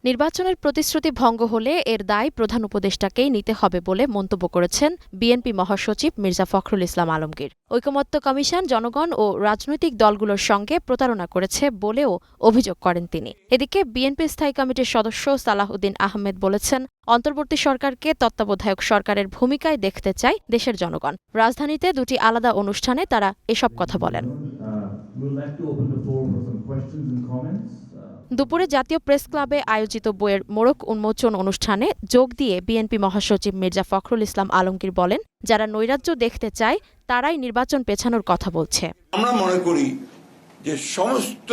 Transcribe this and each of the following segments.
নির্বাচনের প্রতিশ্রুতি ভঙ্গ হলে এর দায় প্রধান উপদেষ্টাকেই নিতে হবে বলে মন্তব্য করেছেন বিএনপি মহাসচিব মির্জা ফখরুল ইসলাম আলমগীর। ঐকমত্য কমিশন জনগণ ও রাজনৈতিক দলগুলোর সঙ্গে প্রতারণা করেছে বলেও অভিযোগ করেন তিনি। এদিকে বিএনপি স্থায়ী কমিটির সদস্য সালাহউদ্দিন আহমেদ বলেছেন, অন্তর্বর্তী সরকারকে তত্ত্বাবধায়ক সরকারের ভূমিকায় দেখতে চায় দেশের জনগণ। রাজধানীতে দুটি আলাদা অনুষ্ঠানে তারা এসব কথা বলেন। দুপুরে জাতীয় প্রেস ক্লাবে আয়োজিত বইয়ের মোড়ক উন্মোচন অনুষ্ঠানে যোগ দিয়ে বিএনপি মহাসচিব মির্জা ফখরুল ইসলাম আলমগীর বলেন, যারা নৈরাজ্য দেখতে চায় তারাই নির্বাচন পেছানোর কথা বলছে। আমরা মনে করি যে সমস্ত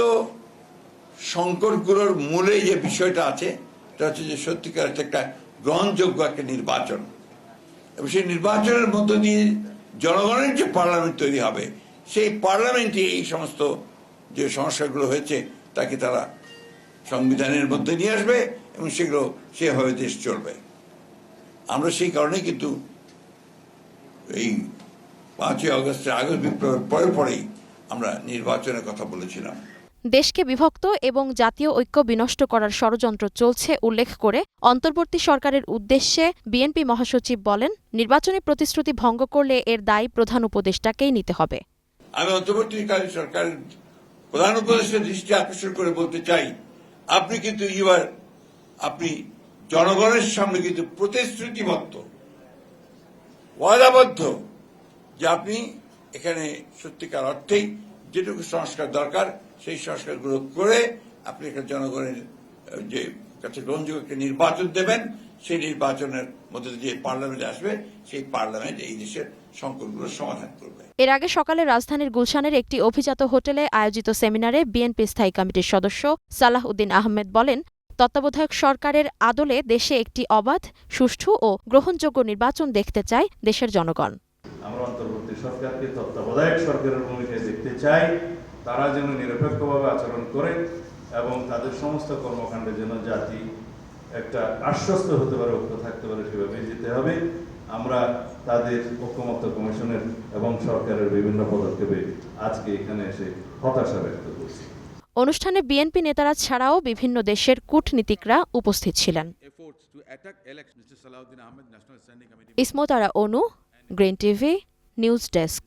সংকটগুলোর মূলে যে বিষয়টা আছে তা হচ্ছে যে সত্যিকার একটা গ্রহণযোগ্য একটা নির্বাচন, এবং সেই নির্বাচনের মধ্য দিয়ে জনগণের যে পার্লামেন্ট তৈরি হবে, সেই পার্লামেন্টে এই সমস্ত যে সমস্যাগুলো হয়েছে তাকে তারা সংবিধানের মধ্যে নিয়ে আসবে এবং সেগুলো সেভাবে দেশ চলবে। আমরা সেই কারণেই কিন্তু এই 5ই আগস্টের আগস্ট বিপ্লবের পরেই আমরা নির্বাচনের কথা বলেছিলাম। দেশকে বিভক্ত এবং জাতীয় ঐক্য বিনষ্ট করার ষড়যন্ত্র চলছে উল্লেখ করে অন্তর্বর্তী সরকারের উদ্দেশ্যে বিএনপি মহাসচিব বলেন, নির্বাচনী প্রতিশ্রুতি ভঙ্গ করলে এর দায় প্রধান উপদেষ্টাকেই নিতে হবে। আমি অন্তর্বর্তীকালীন সরকারের প্রধান উপদেষ্টার দৃষ্টি আকর্ষণ করে বলতে চাই, আপনি কিন্তু আপনি জনগণের সামনে কিন্তু প্রতিশ্রুতিবদ্ধ, ওয়াদাবদ্ধ যে আপনি এখানে সত্যিকার অর্থেই যেটুকু সংস্কার দরকার সেই সংস্কারগুলো করে আপনি এখানে জনগণের যে কাছে গ্রহণযোগ্য একটা নির্বাচন দেবেন, সেই নির্বাচনের মধ্যে যে পার্লামেন্ট আসবে সেই পার্লামেন্ট এই দেশের সংকটগুলোর সমাধান করবে। এর আগে সকালে রাজধানীর গুলশানের একটি অভিজাত হোটেলে আয়োজিত সেমিনারে বিএনপি স্থায়ী কমিটির সদস্য সালাহউদ্দিন আহমেদ বলেন, তত্ত্বাবধায়ক সরকারের আদলে দেশে একটি অবাধ, সুষ্ঠু ও গ্রহণযোগ্য নির্বাচন দেখতে চায় দেশের জনগণ। আমরা অন্তর্বর্তী সরকারকে তত্ত্বাবধায়ক সরকারের ভূমিকায় দেখতে চাই। তারা যেন নিরপেক্ষভাবে আচরণ করে এবং তাদের সমস্ত কর্মকাণ্ডে যেন জাতি একটা আশ্বস্ত হতে পারে, ঐক্য থাকতে পারে, সেভাবে যেতে হবে। আমরা তাদের ঐকমত্য কমিশনের এবং সরকারের বিভিন্ন পদক্ষেপে আজকে এখানে এসে হতাশা ব্যক্ত করছি। অনুষ্ঠানে বিএনপি নেতারা ছাড়াও বিভিন্ন দেশের কূটনীতিকরা উপস্থিত ছিলেন। ইসমত আরা অনু, গ্রিন টিভি, নিউজ ডেস্ক।